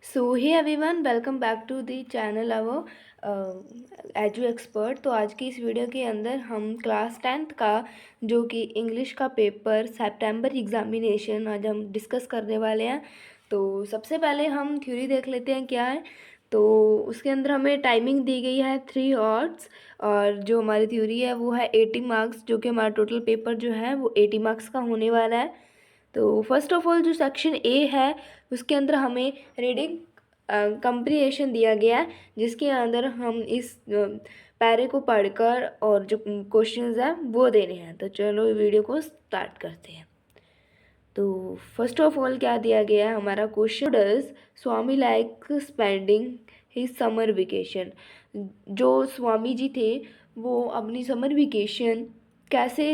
So hey everyone, welcome back to the channel our edu expert. तो आज की इस वीडियो के अंदर हम क्लास 10th का जो कि इंग्लिश का पेपर सितंबर एग्ज़ामिनेशन आज हम डिस्कस करने वाले हैं। तो सबसे पहले हम थ्योरी देख लेते हैं क्या है। तो उसके अंदर हमें टाइमिंग दी गई है 3 आवर्स और जो हमारी थ्योरी है वो है 80 मार्क्स, जो कि हमारा टोटल पेपर जो है वो 80 मार्क्स का होने वाला है। तो फर्स्ट ऑफ ऑल जो सेक्शन ए है उसके अंदर हमें रीडिंग कंप्रीहेंशन दिया गया है, जिसके अंदर हम इस पैरे को पढ़कर और जो क्वेश्चंस हैं वो देने हैं। तो चलो वीडियो को स्टार्ट करते हैं। तो फर्स्ट ऑफ ऑल क्या दिया गया है हमारा question, does Swami like spending his summer vacation. जो स्वामी जी थे वो अपनी समर वेकेशन कैसे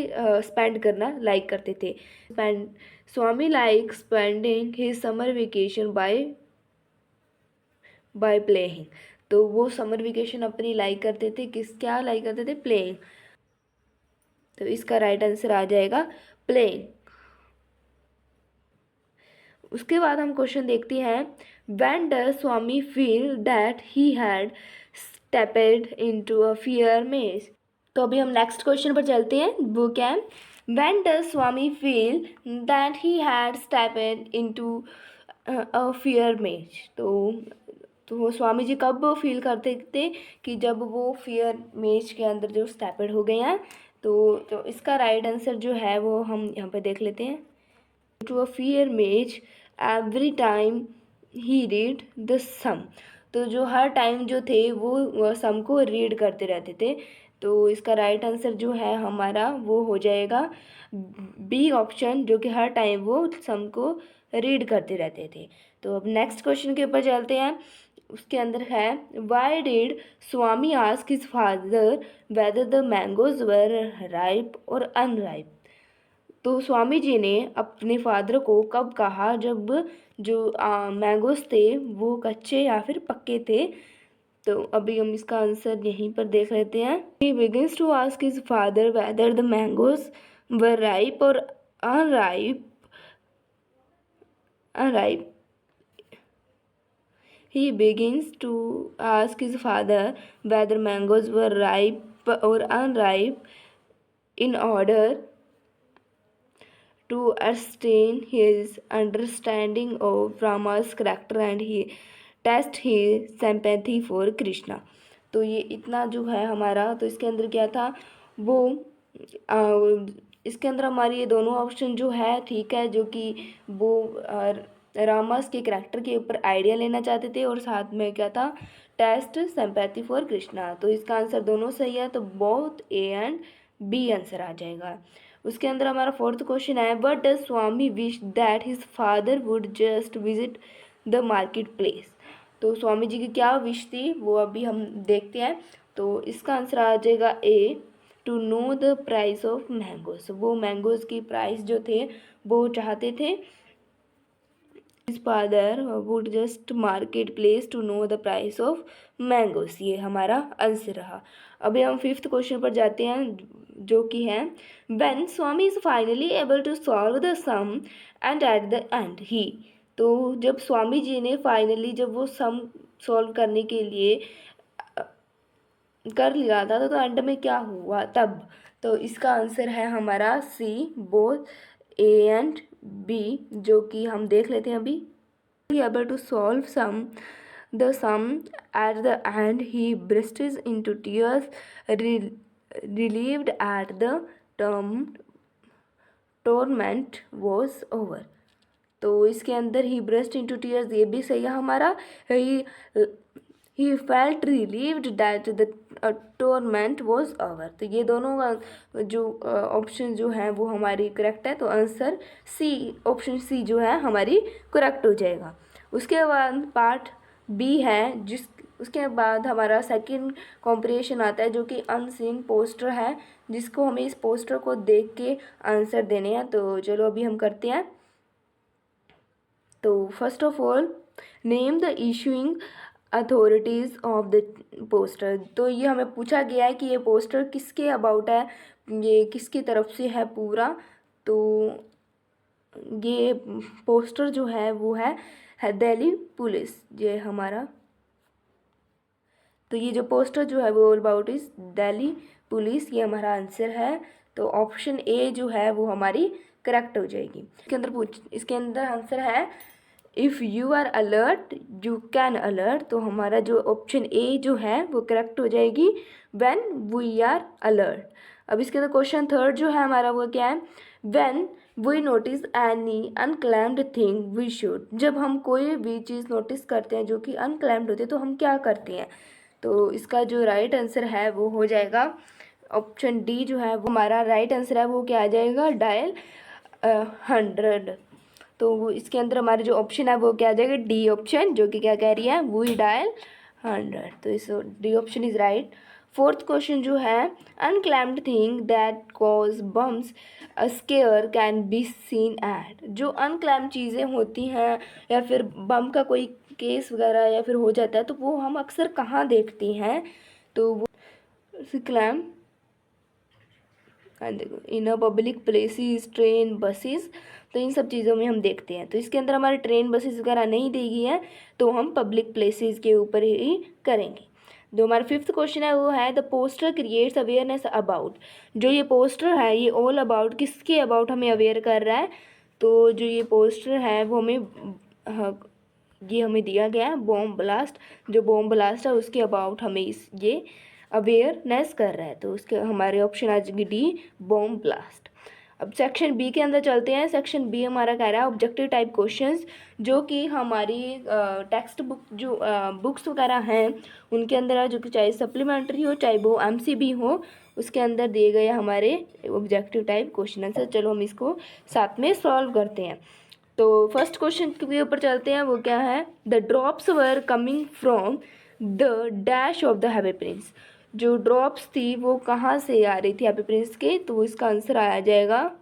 स्पेंड करना लाइक करते थे। Spend Swami like spending his summer vacation by playing. तो वो समर वेकेशन अपनी लाइक करते थे, क्या लाइक करते थे? प्लेइंग। तो इसका राइट आंसर आ जाएगा प्लेइंग। उसके बाद हम क्वेश्चन देखते हैं, when does Swami feel that he had stepped into a fear maze. तो अभी हम नेक्स्ट क्वेश्चन पर चलते हैं। वो क्या है? When does Swami feel that he had stepped into a fear maze. तो वो स्वामी जी कब फील करते थे कि जब वो फियर मेज के अंदर जो स्टेपेड हो गए हैं। तो इसका राइट आंसर जो है वो हम यहाँ पे देख लेते हैं। To a fear maze every time he read the sum. तो जो हर टाइम जो थे वो सम को रीड करते रहते थे। तो इसका राइट आंसर जो है हमारा वो हो जाएगा बी ऑप्शन, जो कि हर टाइम वो सम को रीड करते रहते थे। तो अब नेक्स्ट क्वेश्चन के ऊपर चलते हैं। उसके अंदर है, why did Swami ask his father whether the mangoes were ripe और अनराइप। तो स्वामी जी ने अपने फादर को कब कहा जब जो मैंगोज थे वो कच्चे या फिर पक्के थे। तो अभी हम इसका आंसर यहीं पर देख लेते हैं। He begins to ask his father whether the mangoes were ripe और unripe unripe He begins to ask his father whether mangoes were ripe or unripe in order to ascertain his understanding of Rama's character and he test his sympathy for Krishna। तो ये इतना जो है हमारा, तो इसके अंदर क्या था वो इसके अंदर हमारी ये दोनों ऑप्शन जो है ठीक है, जो कि वो रामास के करैक्टर के ऊपर आइडिया लेना चाहते थे और साथ में क्या था, टेस्ट सिंपैथी फॉर कृष्णा। तो इसका आंसर दोनों सही है, तो both A and B answer आ जाएगा। उसके अंदर हमारा फोर्थ क्वेश्चन है, what does Swami wish that his father would just visit the marketplace. तो स्वामी जी की क्या विश थी वो अभी हम देखते हैं। तो इसका आंसर आ जाएगा A, to know the price of mangoes. वो मैंगोज की प्राइस जो थे वो चाहते थे। His father would just market place to know the price of mangoes, ये हमारा आंसर रहा। अभी हम फिफ्थ क्वेश्चन पर जाते हैं, जो कि है, when Swami is finally able to solve the sum and at the end he. तो जब स्वामी जी ने फाइनली जब वो सम सॉल्व करने के लिए कर लिया था तो एंड में क्या हुआ तब। तो इसका आंसर है हमारा सी, बोथ ए एंड बी, जो कि हम देख लेते हैं अभी। able to solve the sum at the end he bursts into tears, relieved at the term torment was over। तो इसके अंदर ही ब्रस्ट इंटू टीयर्स ये भी सही है हमारा। He felt relieved that the torment was over. तो ये दोनों जो ऑप्शन जो हैं वो हमारी करेक्ट है। तो आंसर सी, ऑप्शन सी जो है हमारी करेक्ट हो जाएगा। उसके बाद पार्ट बी है, उसके बाद हमारा सेकंड कॉम्प्रिहेंशन आता है, जो कि अनसीन पोस्टर है, जिसको हमें इस पोस्टर को देख के आंसर देने हैं। तो चलो अभी हम करते हैं। तो first of all, name the issuing authorities of the poster. तो ये हमें पूछा गया है कि ये पोस्टर किसके अबाउट है, ये किसकी तरफ से है पूरा। तो ये पोस्टर जो है वो है है दिल्ली पुलिस। ये हमारा, तो ये जो पोस्टर जो है वो all about is Delhi police, ये हमारा आंसर है। तो ऑप्शन ए जो है वो हमारी करेक्ट हो जाएगी। इसके अंदर आंसर है if you are alert you can alert, तो हमारा जो ऑप्शन ए जो है वो करेक्ट हो जाएगी, व्हेन वी आर अलर्ट। अब इसके अंदर क्वेश्चन थर्ड जो है हमारा वो क्या है, when we notice any unclaimed thing we should, जब हम कोई भी चीज़ नोटिस करते हैं जो कि अनक्लेम्ड होती है तो हम क्या करते हैं। तो इसका जो राइट आंसर है वो हो जाएगा ऑप्शन डी जो है वो हमारा राइट आंसर है, वो क्या आ जाएगा, डायल 100। तो वो इसके अंदर हमारे जो ऑप्शन है वो क्या आ जाएगा, डी ऑप्शन, जो कि क्या कह रही है, वी डायल 100। तो इस D option is right. Fourth question जो है, unclaimed thing that cause bombs scare can be seen at, जो अनक्लेम्ड चीज़ें होती हैं या फिर बम का कोई केस वगैरह या फिर हो जाता है तो वो हम अक्सर कहाँ देखते हैं, तो वो क्लैम देखो in a public places, train, buses, तो इन सब चीज़ों में हम देखते हैं। तो इसके अंदर हमारे ट्रेन बसेस वगैरह नहीं दी गई है, तो हम पब्लिक प्लेसेस के ऊपर ही करेंगे। जो हमारा फिफ्थ क्वेश्चन है वो है the poster creates awareness about, जो ये पोस्टर है ये ऑल अबाउट किसके अबाउट हमें अवेयर कर रहा है, तो जो ये पोस्टर है वो हमें ये हमें दिया गया है बॉम्ब ब्लास्ट, जो बॉम्ब ब्लास्ट है उसके अबाउट हमें ये अवेयरनेस कर रहा है। तो उसके हमारे ऑप्शन आ जाएगी डी, बॉम्ब ब्लास्ट। अब सेक्शन बी के अंदर चलते हैं। सेक्शन बी हमारा कह रहा है ऑब्जेक्टिव टाइप क्वेश्चंस, जो कि हमारी टेक्स्ट बुक जो बुक्स वगैरह हैं उनके अंदर है, जो कि चाहे सप्लीमेंट्री हो चाहे वो एमसीबी हो, उसके अंदर दिए गए हमारे ऑब्जेक्टिव टाइप क्वेश्चन आंसर। चलो हम इसको साथ में सॉल्व करते हैं। तो फर्स्ट क्वेश्चन के ऊपर चलते हैं, वो क्या है, the drops were coming from the dash of the happy Prince, जो ड्रॉप्स थी वो कहाँ से आ रही थी हैप्पी प्रिंस के, तो इसका आंसर आ जाएगा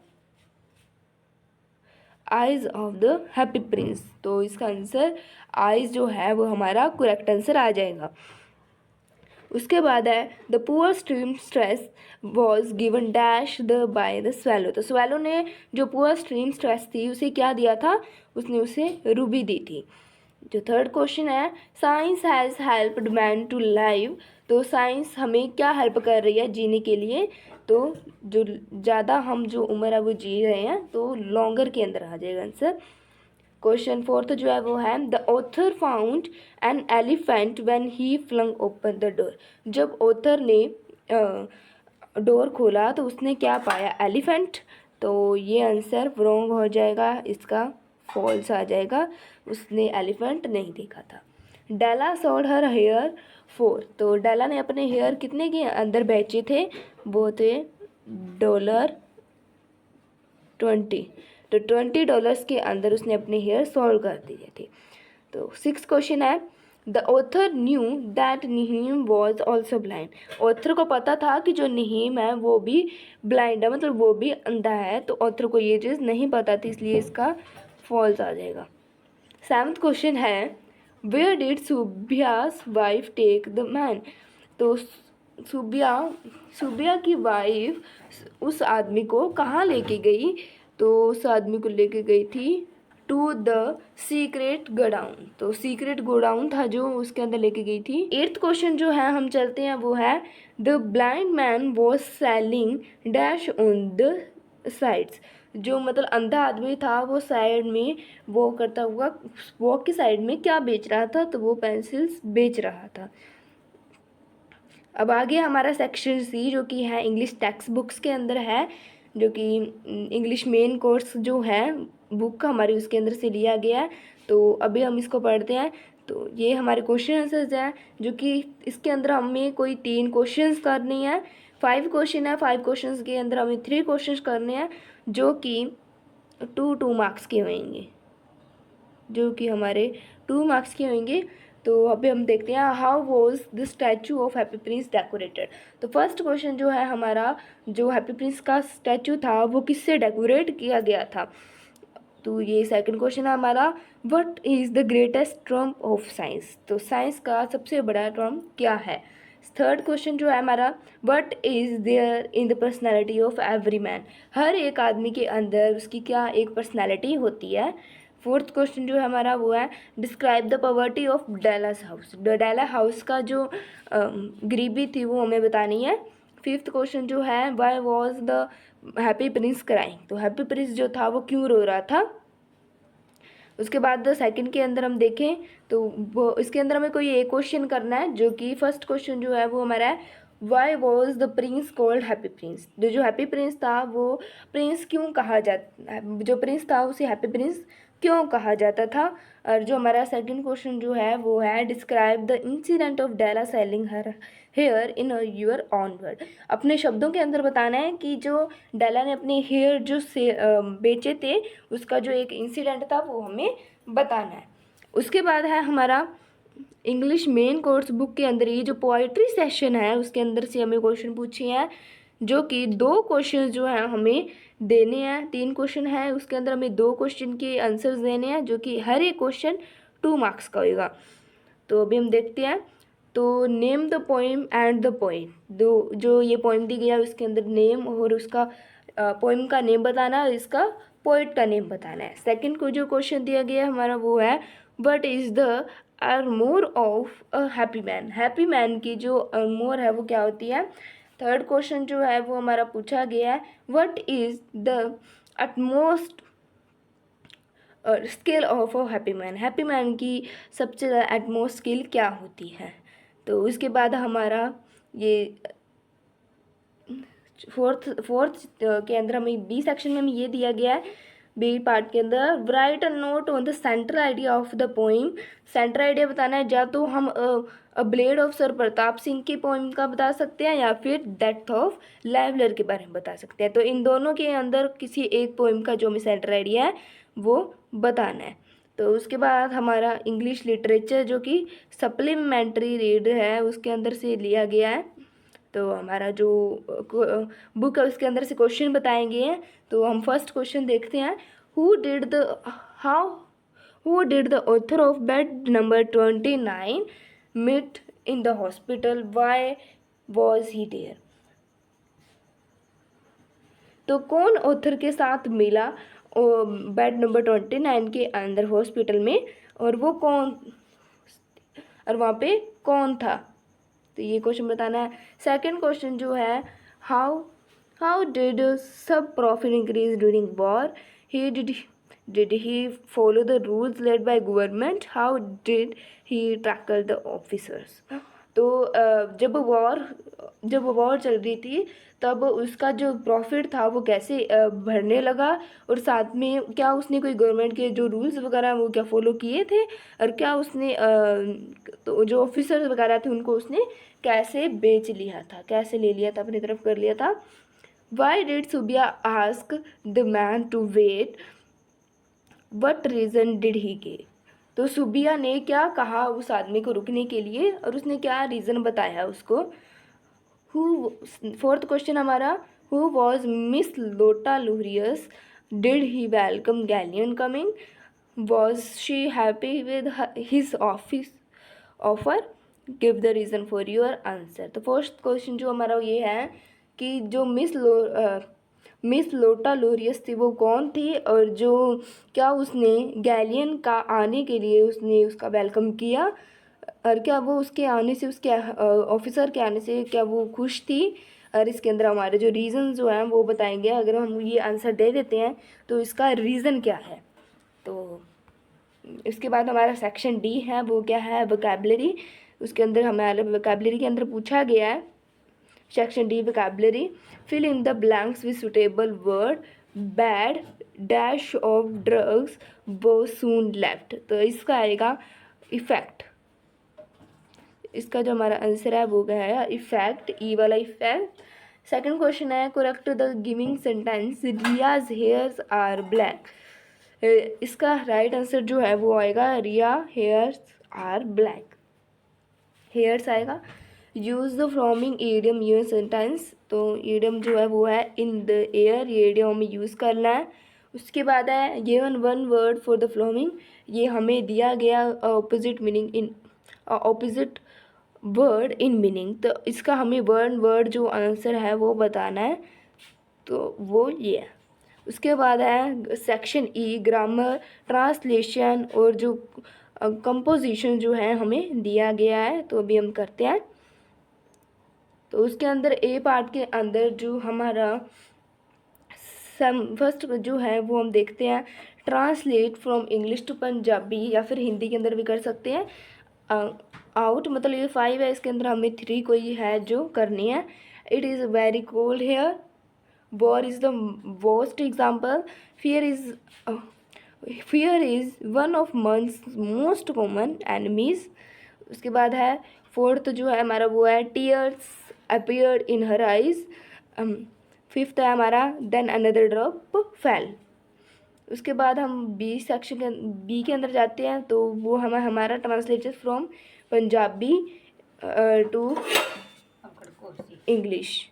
eyes of the happy Prince. तो इसका आंसर आइज जो है वो हमारा करेक्ट आंसर आ जाएगा। उसके बाद है the poor stream stress was given dash the by the swallow, तो स्वेलो ने जो पुअर स्ट्रीम स्ट्रेस थी उसे क्या दिया था, उसने उसे रूबी दी थी। जो थर्ड क्वेश्चन है science has helped man to live, तो साइंस हमें क्या हेल्प कर रही है जीने के लिए, तो जो ज़्यादा हम जो उम्र है वो जी रहे हैं, तो लॉन्गर के अंदर आ जाएगा आंसर। क्वेश्चन फोर्थ जो है वो है the author found an elephant when he flung open the door, जब ऑथर ने डोर खोला तो उसने क्या पाया, एलिफेंट। तो ये आंसर रॉन्ग हो जाएगा, इसका फॉल्स आ जाएगा, उसने एलिफेंट नहीं देखा था। डेला सोल्ड हर हेयर फॉर, तो डेला ने अपने हेयर कितने के अंदर बेचे थे, वो थे $20, तो $20 के अंदर उसने अपने हेयर सोल्ड कर दिए थे। तो सिक्स क्वेश्चन है the author knew that Nahim was also blind, author को पता था कि जो नहीम है वो भी ब्लाइंड है, मतलब वो भी अंधा है, तो ऑथर को ये चीज़ नहीं पता थी, इसलिए इसका फॉल्स आ जाएगा। सेवन्थ क्वेश्चन है where did Subbiah's wife take the man, तो सुबिया की वाइफ उस आदमी को कहाँ लेके गई, तो उस आदमी को लेके गई थी टू द सीक्रेट गोडाउन, तो सीक्रेट गोडाउन था जो उसके अंदर लेके गई थी। एट्थ क्वेश्चन जो है हम चलते हैं वो है the blind man was selling dash on the sides, जो मतलब अंधा आदमी था वो साइड में वो करता हुआ वॉक की साइड में क्या बेच रहा था, तो वो पेंसिल्स बेच रहा था। अब आगे हमारा सेक्शन सी जो कि है इंग्लिश टेक्स्ट बुक्स के अंदर है, जो कि इंग्लिश मेन कोर्स जो है बुक हमारी उसके अंदर से लिया गया है। तो अभी हम इसको पढ़ते हैं। तो ये हमारे क्वेश्चन आंसर्स हैं, जो कि इसके अंदर हमें कोई 3 क्वेश्चंस करनी है, 5 क्वेश्चन है, 5 क्वेश्चंस के अंदर हमें 3 क्वेश्चंस करने हैं, जो कि 2 मार्क्स के होंगे, जो कि हमारे 2 मार्क्स के होंगे। तो अभी हम देखते हैं how was the statue of happy Prince decorated. तो फर्स्ट क्वेश्चन जो है हमारा, जो हैप्पी प्रिंस का स्टैचू था वो किससे डेकोरेट किया गया था, तो ये सेकंड क्वेश्चन है हमारा what is the greatest Trump of science, तो साइंस का सबसे बड़ा ट्रम्प क्या है। थर्ड क्वेश्चन जो है हमारा what is there in the personality of every man, हर एक आदमी के अंदर उसकी क्या एक पर्सनैलिटी होती है। फोर्थ क्वेश्चन जो है हमारा वो है describe the poverty of Della's house. Della house का जो गरीबी थी वो हमें बतानी है। फिफ्थ क्वेश्चन जो है why was the happy Prince crying, तो हैप्पी प्रिंस जो था वो क्यों रो रहा था। उसके बाद सेकंड के अंदर हम देखें तो वो इसके अंदर हमें कोई एक क्वेश्चन करना है, जो कि फर्स्ट क्वेश्चन जो है वो हमारा है why was the Prince called happy Prince. जो हैप्पी प्रिंस था वो प्रिंस क्यों कहा जाता, जो प्रिंस था उसे हैप्पी प्रिंस क्यों कहा जाता था। और जो हमारा सेकंड क्वेश्चन जो है वो है describe the incident of Della selling her hair in your own word. अपने शब्दों के अंदर बताना है कि जो डेला ने अपने हेयर जो से बेचे थे उसका जो एक इंसिडेंट था वो हमें बताना है। उसके बाद है हमारा इंग्लिश मेन कोर्स बुक के अंदर ये जो पोइट्री सेशन है उसके अंदर से हमें क्वेश्चन पूछे हैं, जो कि 2 क्वेश्चन जो हैं हमें देने हैं। 3 क्वेश्चन है उसके अंदर हमें 2 क्वेश्चन के आंसर्स देने हैं, जो कि हर एक क्वेश्चन 2 मार्क्स का होगा। तो अभी हम देखते हैं। तो name the poem and the poet, दो जो ये पोइम दी गया है उसके अंदर नेम और उसका पोइम का नेम बताना है, इसका पोइट का नेम बताना है। सेकंड को जो क्वेश्चन दिया गया है हमारा वो है what is the armour of a happy man. Happy man की जो आर्मोर है वो क्या होती है। थर्ड क्वेश्चन जो है वो हमारा पूछा गया है what is the utmost skill of a happy man. Happy man की सबसे ज़्यादा एटमोस्ट स्किल क्या होती है। तो उसके बाद हमारा ये फोर्थ के अंदर हमें बी सेक्शन में हमें ये दिया गया है, बी पार्ट के अंदर right a note on the central idea of the poem. Central idea बताना है, या तो हम a blade of sir Pratap Singh की पोइम का बता सकते हैं या फिर डेथ ऑफ लेवलर के बारे में बता सकते हैं। तो इन दोनों के अंदर किसी एक पोइम का जो हमें सेंट्रल आइडिया है वो बताना है। तो उसके बाद हमारा इंग्लिश लिटरेचर जो कि सप्लीमेंट्री रीड है उसके अंदर से लिया गया है। तो हमारा जो बुक है उसके अंदर से क्वेश्चन बताएंगे हैं। तो हम फर्स्ट क्वेश्चन देखते हैं who did the author of bed number 29 meet in the hospital, why was he there. तो कौन ऑथर के साथ मिला बेड नंबर 29 के अंदर हॉस्पिटल में, और वो कौन, और वहाँ पे कौन था। तो ये क्वेश्चन बताना है। सेकंड क्वेश्चन जो है हाउ डिड सब profit increase during war, he did he follow the rules led by government, how did he tackle the officers. तो जब वॉर चल रही थी तब उसका जो प्रॉफिट था वो कैसे बढ़ने लगा, और साथ में क्या उसने कोई गवर्नमेंट के जो रूल्स वगैरह वो क्या फॉलो किए थे, और क्या उसने तो जो ऑफिसर्स वगैरह थे उनको उसने कैसे बेच लिया था, कैसे ले लिया था, अपनी तरफ कर लिया था। Why did Subia ask the man to wait, what reason did he give. तो सुबिया ने क्या कहा उस आदमी को रुकने के लिए, और उसने क्या रीज़न बताया उसको। फोर्थ क्वेश्चन हमारा who was miss Lotta Lurius, did he welcome Galleon coming, was she happy with his office offer, give the reason for your answer. तो फर्स्ट क्वेश्चन जो हमारा ये है कि जो मिस लोटा लोरियस थी वो कौन थी, और जो क्या उसने गैलियन का आने के लिए उसने उसका वेलकम किया, और क्या वो उसके आने से उसके ऑफिसर के आने से क्या वो खुश थी। और इसके अंदर हमारे जो रीज़न जो हैं वो बताएंगे। अगर हम ये आंसर दे देते हैं तो इसका रीज़न क्या है। तो इसके बाद हमारा सेक्शन डी है, वो क्या है वोकैबलरी। उसके अंदर हमारे वोकैबलरी के अंदर पूछा गया है section D vocabulary, fill in the blanks with suitable word, bad dash of drugs वो सून लेफ्ट। तो इसका आएगा इफेक्ट। इसका जो हमारा आंसर है वो क्या है इफेक्ट, ई वाला इफेक्ट। सेकंड क्वेश्चन है correct the giving sentence Riya's hairs are black. इसका राइट आंसर जो है वो आएगा Riya hairs are black, hairs आएगा। Use the following idiom your sentence. तो ईडियम जो है वो है इन द एयर, ये ईडियम हमें यूज़ करना है। उसके बाद है given one word for the following, ये हमें दिया गया opposite meaning in opposite word in meaning. तो इसका हमें वर्ड जो आंसर है वो बताना है। तो वो ये है। उसके बाद है सेक्शन ई ग्रामर, ट्रांसलेशन और जो कंपोजिशन जो है हमें दिया गया है, तो अभी हम करते हैं। तो उसके अंदर ए पार्ट के अंदर जो हमारा फर्स्ट जो है वो हम देखते हैं translate from English to Punjabi, या फिर हिंदी के अंदर भी कर सकते हैं। आउट मतलब ये 5 है, इसके अंदर हमें 3 कोई है जो करनी है। It is very cold here, war is the worst example, fear is one of man's most common enemies. उसके बाद है फोर्थ जो है हमारा वो है tears appeared in her eyes. Fifth है हमारा देन अनदर ड्रॉप फेल। उसके बाद हम बी सेक्शन के बी के अंदर जाते हैं, तो वो हमारा translated from Punjabi to English.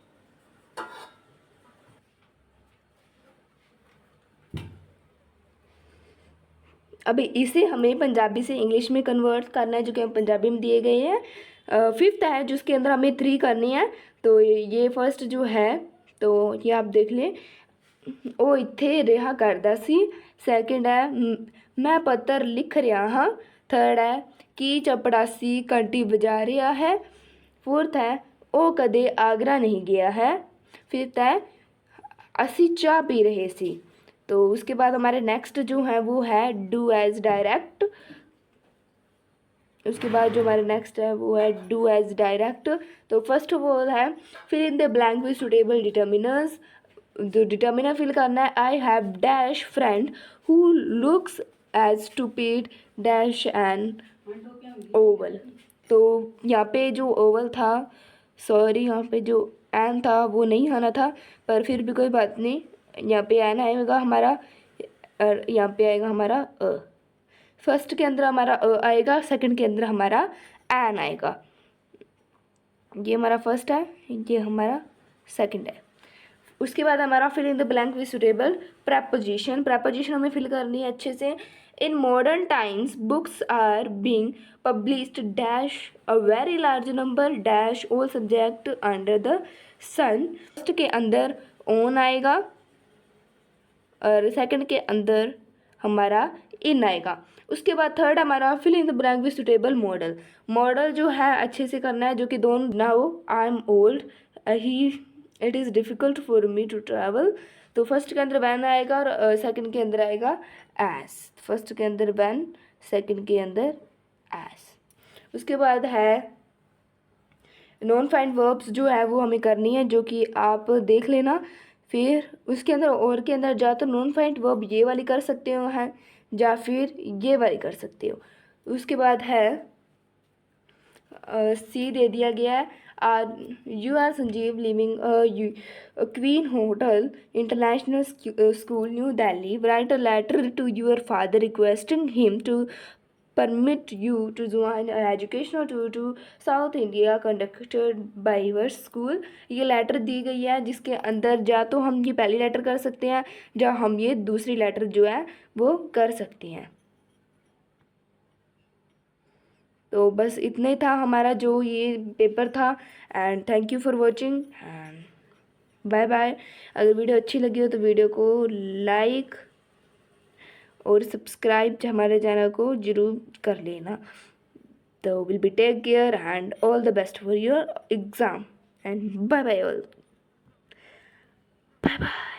अभी इसे हमें पंजाबी से इंग्लिश में कन्वर्ट करना है, जो कि हम पंजाबी में दिए गए हैं। फिफ्थ है जिसके अंदर हमें 3 करनी है। तो ये फर्स्ट जो है, तो ये आप देख लें, ਉਹ ਇੱਥੇ ਰਿਹਾ ਕਰਦਾ ਸੀ। ਸੈਕਿੰਡ ਹੈ ਮੈਂ ਪੱਤਰ ਲਿਖ ਰਿਹਾ ਹਾਂ। ਥਰਡ ਹੈ ਕੀ ਚਪੜਾਸੀ ਘੰਟੀ ਵਜਾ ਰਿਹਾ ਹੈ। फोर्थ है ਉਹ ਕਦੇ आगरा नहीं गया है। फिफ्थ है ਅਸੀਂ चाह पी रहे सी। तो उसके बाद हमारे नेक्स्ट जो है वो है डू एज डायरेक्ट। उसके बाद जो हमारे नेक्स्ट है वो है डू एज डायरेक्ट। तो फर्स्ट ऑफ ऑल है fill in the blank with suitable determiners. जो डिटर्मिनर फिल करना है I have dash friend who looks as stupid dash an owl. तो यहाँ पे जो ओवल था, सॉरी यहाँ पे जो एन था वो नहीं आना था, पर फिर भी कोई बात नहीं, यहाँ पे एन आएगा हमारा, यहाँ पे आएगा हमारा अ। फर्स्ट के अंदर हमारा अ आएगा, सेकंड के अंदर हमारा एन आएगा। ये हमारा फर्स्ट है, ये हमारा सेकंड है। उसके बाद हमारा fill in the blank with suitable preposition. Preposition हमें फिल करनी है अच्छे से। In modern times books are being published dash a very large number dash all subject under the sun. First के अंदर ऑन आएगा और सेकंड के अंदर हमारा इन आएगा। उसके बाद थर्ड हमारा fill in the blank with suitable modal. Modal जो है अच्छे से करना है, जो कि दोनों now I am old he it is difficult for me to travel. तो फर्स्ट के अंदर वैन आएगा और सेकंड के अंदर आएगा एस। फर्स्ट के अंदर वैन, सेकंड के अंदर एस। उसके बाद है नॉन फाइंड वर्ब्स जो है वो हमें करनी है, जो कि आप देख लेना। फिर उसके अंदर और के अंदर जा तो नॉन फाइंड वर्ब ये वाली कर सकते हो हैं, या फिर ये वाली कर सकते हो। उसके बाद है सी दे दिया गया है you are Sanjeev living Queen hotel international school New Delhi write a letter to your father requesting him to permit you to join an educational tour to South India conducted by your school। ये letter दी गई है, जिसके अंदर जा तो हम ये पहली लेटर कर सकते हैं, या हम ये दूसरी लेटर जो है वो कर सकते हैं। तो बस इतना ही था हमारा जो ये पेपर था। And thank you for watching and bye bye. अगर वीडियो अच्छी लगी हो तो वीडियो को लाइक और सब्सक्राइब हमारे चैनल को ज़रूर कर लेना। तो will be take care and all the best for your exam and bye bye all. Bye bye.